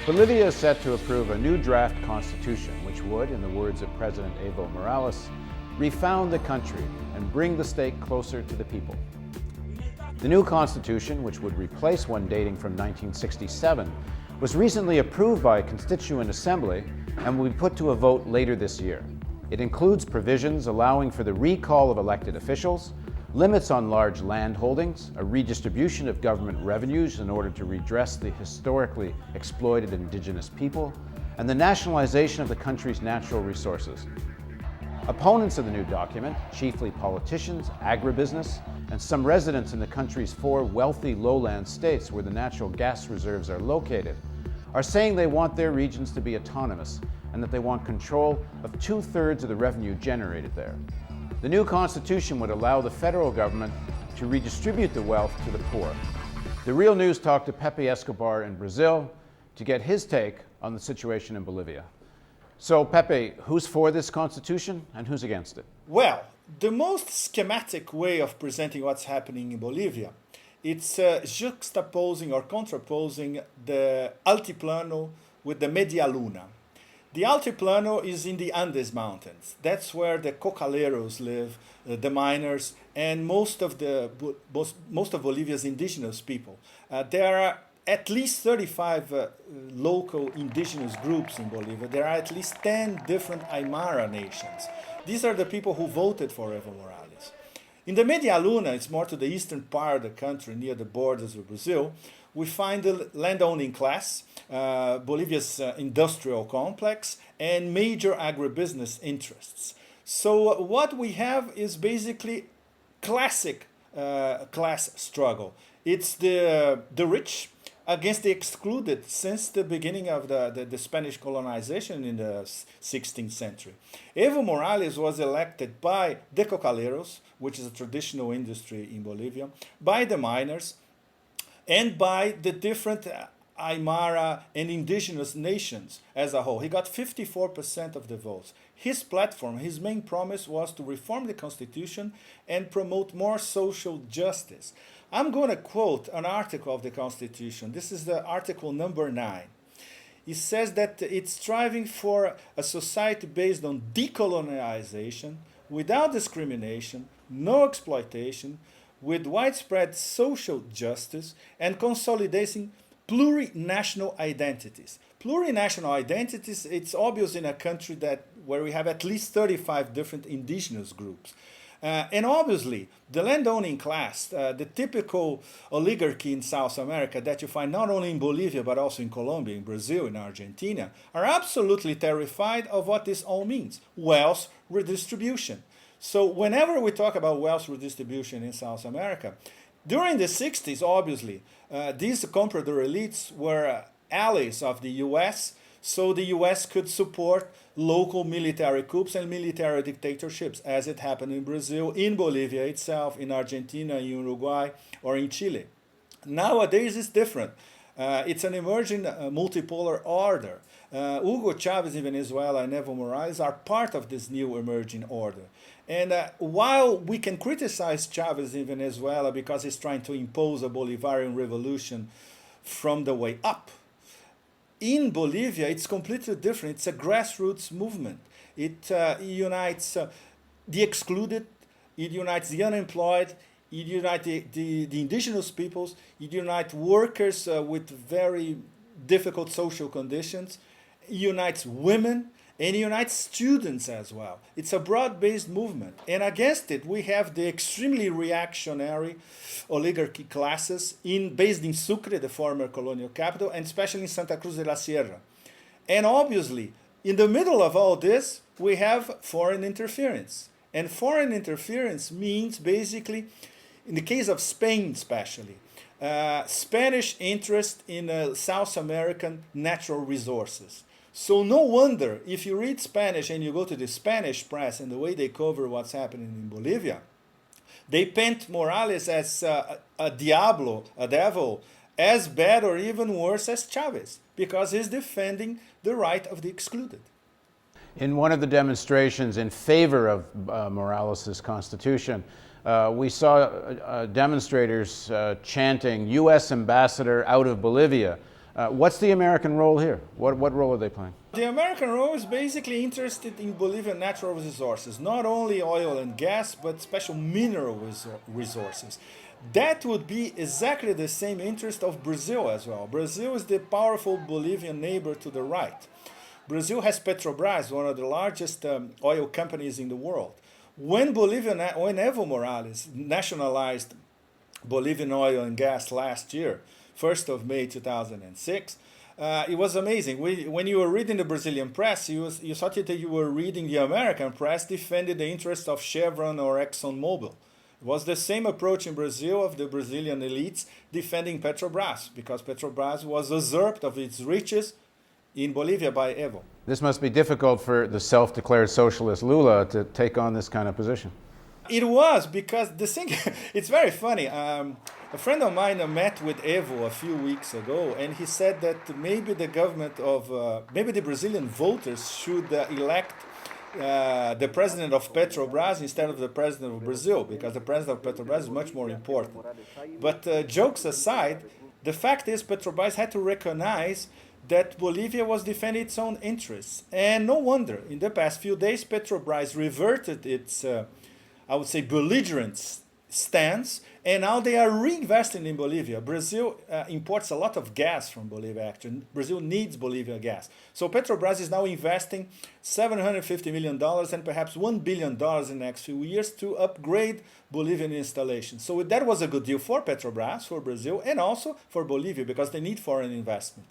Bolivia is set to approve a new draft constitution which would, in the words of President Evo Morales, refound the country and bring the state closer to the people. The new constitution, which would replace one dating from 1967, was recently approved by a constituent assembly and will be put to a vote later this year. It includes provisions allowing for the recall of elected officials, limits on large land holdings, a redistribution of government revenues in order to redress the historically exploited indigenous people, and the nationalization of the country's natural resources. Opponents of the new document, chiefly politicians, agribusiness, and some residents in the country's 4 wealthy lowland states where the natural gas reserves are located, are saying they want their regions to be autonomous and that they want control of 2/3 of the revenue generated there. The new constitution would allow the federal government to redistribute the wealth to the poor. The Real News talked to Pepe Escobar in Brazil to get his take on the situation in Bolivia. So, Pepe, who's for this constitution and who's against it? Well, the most schematic way of presenting what's happening in Bolivia, it's juxtaposing or contraposing the Altiplano with the Media Luna. The Altiplano is in the Andes Mountains. That's where the cocaleros live, the miners, and most of Bolivia's indigenous people. There are at least 35 local indigenous groups in Bolivia. There are at least 10 different Aymara nations. These are the people who voted for Evo Morales. In the Media Luna, it's more to the eastern part of the country, near the borders of Brazil, we find the landowning class, Bolivia's industrial complex, and major agribusiness interests. So what we have is basically classic class struggle. It's the rich against the excluded since the beginning of the Spanish colonization in the 16th century. Evo Morales was elected by the cocaleros, which is a traditional industry in Bolivia, by the miners, and by the different Aymara and indigenous nations as a whole. He got 54% of the votes. His platform, his main promise was to reform the constitution and promote more social justice. I'm going to quote an article of the constitution. This is the article number 9. It says that it's striving for a society based on decolonization, without discrimination, no exploitation, with widespread social justice and consolidating plurinational identities. Plurinational identities, it's obvious in a country where we have at least 35 different indigenous groups. And obviously, the landowning class, the typical oligarchy in South America that you find not only in Bolivia, but also in Colombia, in Brazil, in Argentina, are absolutely terrified of what this all means: wealth redistribution. So whenever we talk about wealth redistribution in South America, during the 60s, obviously, these comprador elites were allies of the US, so the US could support local military coups and military dictatorships, as it happened in Brazil, in Bolivia itself, in Argentina, in Uruguay, or in Chile. Nowadays, it's different. It's an emerging multipolar order. Hugo Chavez in Venezuela and Evo Morales are part of this new emerging order. And while we can criticize Chavez in Venezuela because he's trying to impose a Bolivarian revolution from the way up, in Bolivia it's completely different. It's a grassroots movement. It unites the excluded, it unites the unemployed, it unites the indigenous peoples, it unites workers with very difficult social conditions, it unites women, and it unites students as well. It's a broad-based movement. And against it, we have the extremely reactionary oligarchy classes based in Sucre, the former colonial capital, and especially in Santa Cruz de la Sierra. And obviously, in the middle of all this, we have foreign interference. And foreign interference means basically, in the case of Spain especially, Spanish interest in South American natural resources. So no wonder, if you read Spanish and you go to the Spanish press and the way they cover what's happening in Bolivia, they paint Morales as a diablo, a devil, as bad or even worse as Chavez, because he's defending the right of the excluded. In one of the demonstrations in favor of Morales' constitution, we saw demonstrators chanting, "U.S. ambassador out of Bolivia." What's the American role here? What role are they playing? The American role is basically interested in Bolivian natural resources, not only oil and gas, but special mineral resources. That would be exactly the same interest of Brazil as well. Brazil is the powerful Bolivian neighbor to the right. Brazil has Petrobras, one of the largest oil companies in the world. When Evo Morales nationalized Bolivian oil and gas last year, 1st of May 2006, it was amazing. When you were reading the Brazilian press, you thought that you were reading the American press defending the interests of Chevron or ExxonMobil. It was the same approach in Brazil of the Brazilian elites defending Petrobras, because Petrobras was usurped of its riches in Bolivia by Evo. This must be difficult for the self-declared socialist Lula to take on this kind of position. It was, because the thing, it's very funny. A friend of mine met with Evo a few weeks ago, and he said that maybe the government of, maybe the Brazilian voters should elect the president of Petrobras instead of the president of Brazil, because the president of Petrobras is much more important. But jokes aside, the fact is Petrobras had to recognize that Bolivia was defending its own interests. And no wonder, in the past few days, Petrobras reverted its, I would say, belligerent stance, and now they are reinvesting in Bolivia. Brazil imports a lot of gas from Bolivia, actually. Brazil needs Bolivia gas. So Petrobras is now investing $750 million and perhaps $1 billion in the next few years to upgrade Bolivian installations. So that was a good deal for Petrobras, for Brazil, and also for Bolivia, because they need foreign investment.